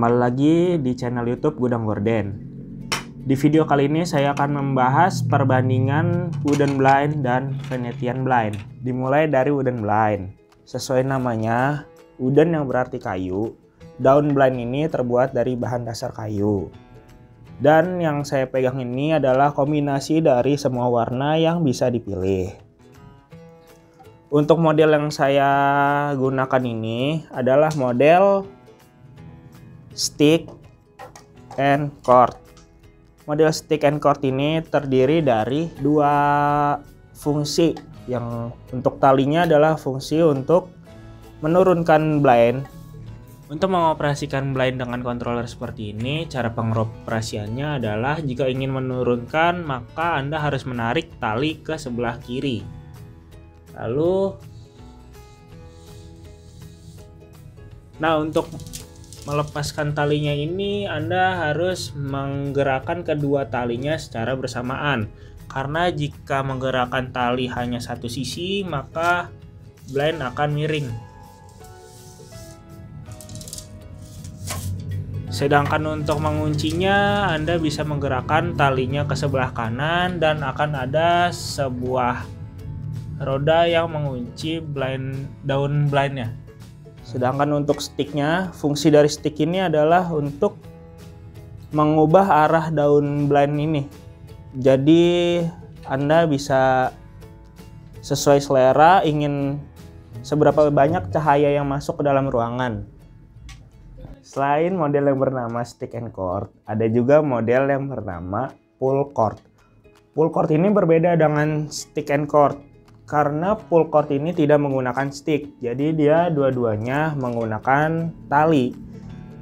kembali lagi di channel YouTube Gudang Gorden. Di video kali ini saya akan membahas perbandingan wooden blind dan Venetian blind. Dimulai dari wooden blind. Sesuai namanya, wooden yang berarti kayu. Daun blind ini terbuat dari bahan dasar kayu. Dan yang saya pegang ini adalah kombinasi dari semua warna yang bisa dipilih. Untuk model yang saya gunakan ini adalah model stick and cord. Model stick and cord ini terdiri dari dua fungsi. Yang untuk talinya adalah fungsi untuk menurunkan blind. Untuk mengoperasikan blind dengan controller seperti ini, cara pengoperasiannya adalah jika ingin menurunkan, maka Anda harus menarik tali ke sebelah kiri. Lalu, untuk melepaskan talinya ini Anda harus menggerakkan kedua talinya secara bersamaan. Karena jika menggerakkan tali hanya satu sisi, maka blind akan miring. Sedangkan untuk menguncinya, Anda bisa menggerakkan talinya ke sebelah kanan dan akan ada sebuah roda yang mengunci daun blindnya. Sedangkan untuk sticknya, fungsi dari stick ini adalah untuk mengubah arah daun blind ini. Jadi Anda bisa sesuai selera, ingin seberapa banyak cahaya yang masuk ke dalam ruangan. Selain model yang bernama stick and cord, ada juga model yang bernama pull cord. Pull cord ini berbeda dengan stick and cord. Karena pull cord ini tidak menggunakan stick, jadi dia dua-duanya menggunakan tali.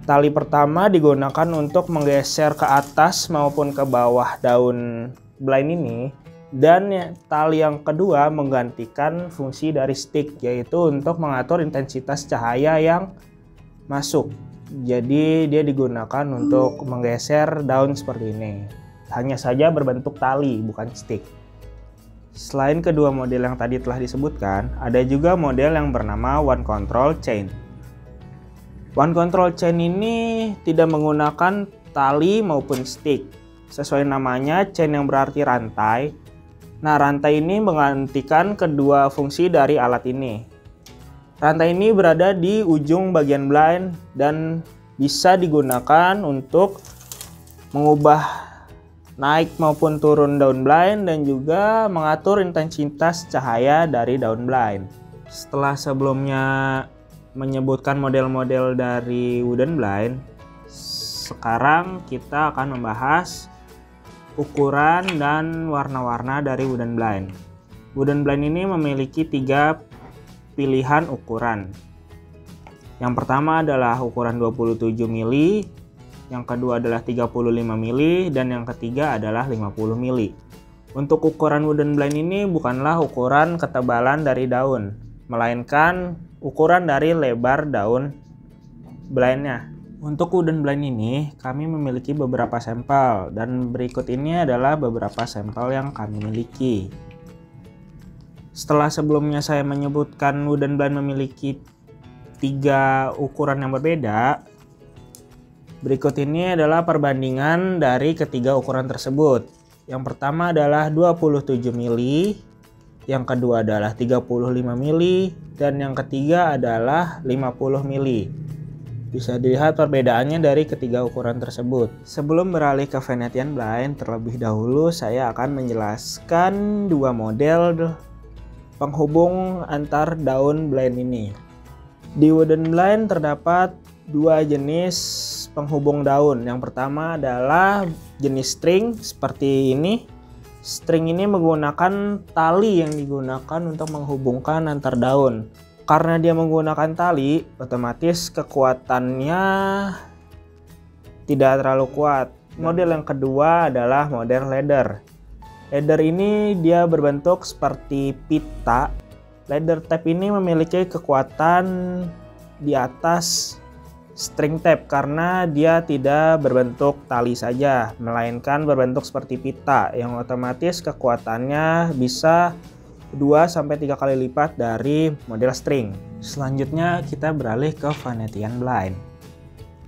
Tali pertama digunakan untuk menggeser ke atas maupun ke bawah daun blind ini. Dan tali yang kedua menggantikan fungsi dari stick, yaitu untuk mengatur intensitas cahaya yang masuk. Jadi dia digunakan untuk menggeser daun seperti ini. Hanya saja berbentuk tali, bukan stick. Selain kedua model yang tadi telah disebutkan, ada juga model yang bernama one control chain. One control chain ini tidak menggunakan tali maupun stick. Sesuai namanya, chain yang berarti rantai. Nah, rantai ini menggantikan kedua fungsi dari alat ini. Rantai ini berada di ujung bagian blind dan bisa digunakan untuk mengubah naik maupun turun daun blind dan juga mengatur intensitas cahaya dari daun blind. Setelah sebelumnya menyebutkan model-model dari wooden blind, sekarang kita akan membahas ukuran dan warna-warna dari wooden blind. Wooden blind ini memiliki 3 pilihan ukuran. Yang pertama adalah ukuran 27 mili, yang kedua adalah 35 mili, dan yang ketiga adalah 50 mili. Untuk ukuran wooden blind ini bukanlah ukuran ketebalan dari daun, melainkan ukuran dari lebar daun blindnya. Untuk wooden blind ini kami memiliki beberapa sampel, dan berikut ini adalah beberapa sampel yang kami miliki. Setelah sebelumnya saya menyebutkan wooden blind memiliki 3 ukuran yang berbeda, berikut ini adalah perbandingan dari ketiga ukuran tersebut. Yang pertama adalah 27 mili, yang kedua adalah 35 mili, dan yang ketiga adalah 50 mili. Bisa dilihat perbedaannya dari ketiga ukuran tersebut. Sebelum beralih ke Venetian blind, terlebih dahulu saya akan menjelaskan dua model penghubung antar daun blind ini. Di wooden blind terdapat dua jenis penghubung daun. Yang pertama adalah jenis string seperti ini. String ini menggunakan tali yang digunakan untuk menghubungkan antar daun. Karena dia menggunakan tali, otomatis kekuatannya tidak terlalu kuat. Model yang kedua adalah model ladder. Ladder ini dia berbentuk seperti pita. Ladder tape ini memiliki kekuatan di atas string tape karena dia tidak berbentuk tali saja, melainkan berbentuk seperti pita yang otomatis kekuatannya bisa 2-3 kali lipat dari model string. Selanjutnya kita beralih ke Venetian blind.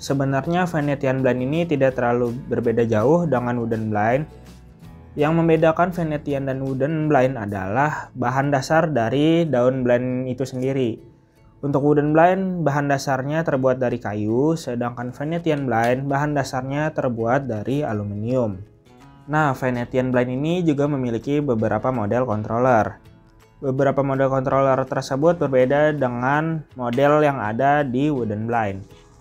Sebenarnya Venetian blind ini tidak terlalu berbeda jauh dengan wooden blind. Yang membedakan Venetian dan wooden blind adalah bahan dasar dari daun blind itu sendiri. Untuk wooden blind, bahan dasarnya terbuat dari kayu, sedangkan Venetian blind bahan dasarnya terbuat dari aluminium. Nah, Venetian blind ini juga memiliki beberapa model controller. Beberapa model controller tersebut berbeda dengan model yang ada di wooden blind.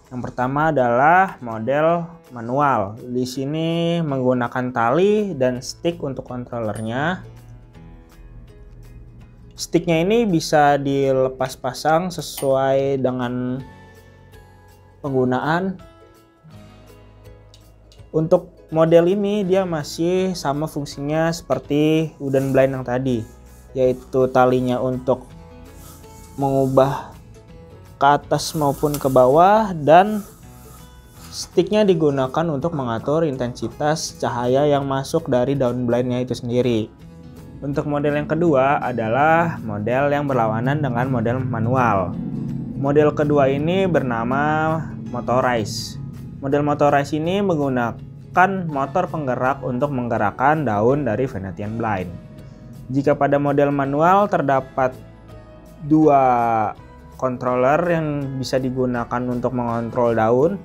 Yang pertama adalah model manual. Di sini menggunakan tali dan stick untuk kontrolernya. Sticknya ini bisa dilepas pasang sesuai dengan penggunaan. Untuk model ini dia masih sama fungsinya seperti wooden blind yang tadi, yaitu talinya untuk mengubah ke atas maupun ke bawah, dan sticknya digunakan untuk mengatur intensitas cahaya yang masuk dari daun blindnya itu sendiri. Untuk model yang kedua adalah model yang berlawanan dengan model manual. Model kedua ini bernama motorized. Model motorized ini menggunakan motor penggerak untuk menggerakkan daun dari Venetian blind. Jika pada model manual terdapat dua controller yang bisa digunakan untuk mengontrol daun,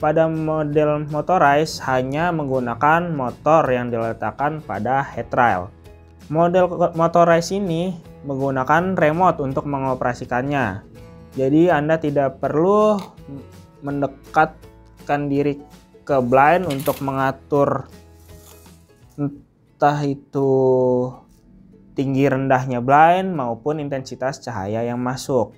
pada model motorized hanya menggunakan motor yang diletakkan pada head rail. Model motorized ini menggunakan remote untuk mengoperasikannya. Jadi Anda tidak perlu mendekatkan diri ke blind untuk mengatur entah itu tinggi rendahnya blind maupun intensitas cahaya yang masuk.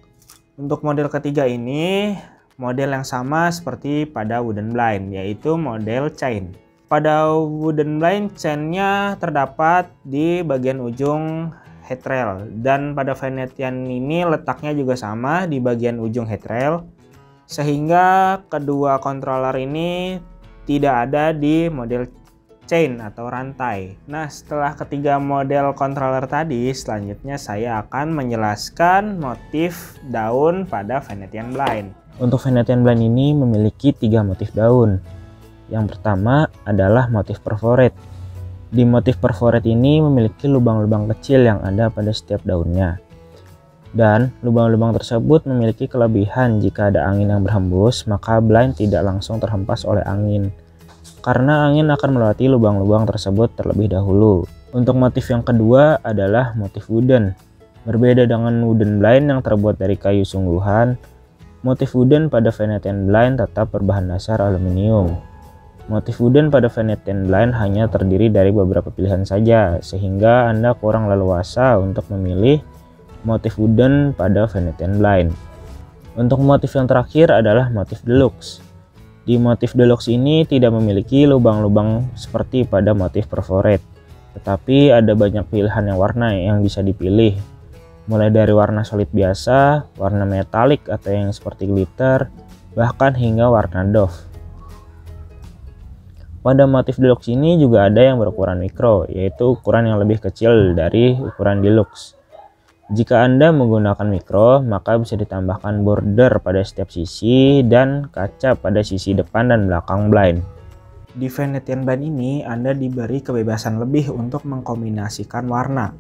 Untuk model ketiga ini model yang sama seperti pada wooden blind, yaitu model chain. Pada wooden blind, chainnya terdapat di bagian ujung head rail, dan pada Venetian ini letaknya juga sama di bagian ujung head rail, sehingga kedua controller ini tidak ada di model chain atau rantai. Nah, setelah ketiga model controller tadi, selanjutnya saya akan menjelaskan motif daun pada Venetian blind. Untuk Venetian blind ini memiliki 3 motif daun. Yang pertama adalah motif perforate. Di motif perforate ini memiliki lubang-lubang kecil yang ada pada setiap daunnya. Dan lubang-lubang tersebut memiliki kelebihan jika ada angin yang berhembus, maka blind tidak langsung terhempas oleh angin, karena angin akan melewati lubang-lubang tersebut terlebih dahulu. Untuk motif yang kedua adalah motif wooden. Berbeda dengan wooden blind yang terbuat dari kayu sungguhan, motif wooden pada Venetian blind tetap berbahan dasar aluminium. Motif wooden pada Venetian blind hanya terdiri dari beberapa pilihan saja, sehingga Anda kurang leluasa untuk memilih motif wooden pada Venetian blind. Untuk motif yang terakhir adalah motif deluxe. Di motif deluxe ini tidak memiliki lubang-lubang seperti pada motif perforate, tetapi ada banyak pilihan yang warna yang bisa dipilih, mulai dari warna solid biasa, warna metalik atau yang seperti glitter, bahkan hingga warna doff. Pada motif deluxe ini juga ada yang berukuran mikro, yaitu ukuran yang lebih kecil dari ukuran deluxe. Jika Anda menggunakan mikro, maka bisa ditambahkan border pada setiap sisi dan kaca pada sisi depan dan belakang blind. Di Venetian blind ini Anda diberi kebebasan lebih untuk mengkombinasikan warna.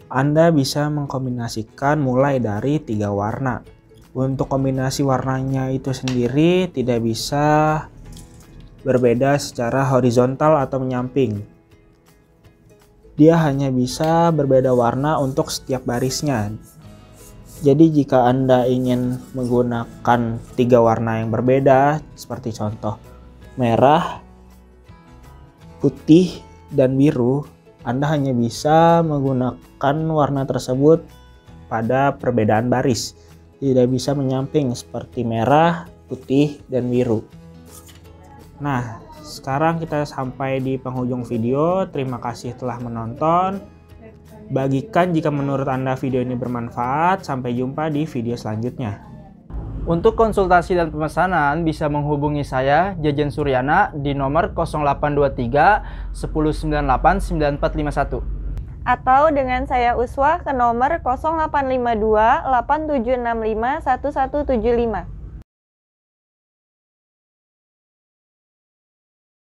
Anda bisa mengkombinasikan mulai dari 3 warna. Untuk kombinasi warnanya itu sendiri tidak bisa berbeda secara horizontal atau menyamping. Dia hanya bisa berbeda warna untuk setiap barisnya. Jadi jika Anda ingin menggunakan 3 warna yang berbeda, seperti contoh merah, putih, dan biru, Anda hanya bisa menggunakan warna tersebut pada perbedaan baris. Tidak bisa menyamping seperti merah, putih, dan biru. Nah, sekarang kita sampai di penghujung video. Terima kasih telah menonton. Bagikan jika menurut Anda video ini bermanfaat. Sampai jumpa di video selanjutnya. Untuk konsultasi dan pemesanan bisa menghubungi saya, Jajan Suryana, di nomor 0823 1098 9451. Atau dengan saya Uswa ke nomor 0852 8765 1175.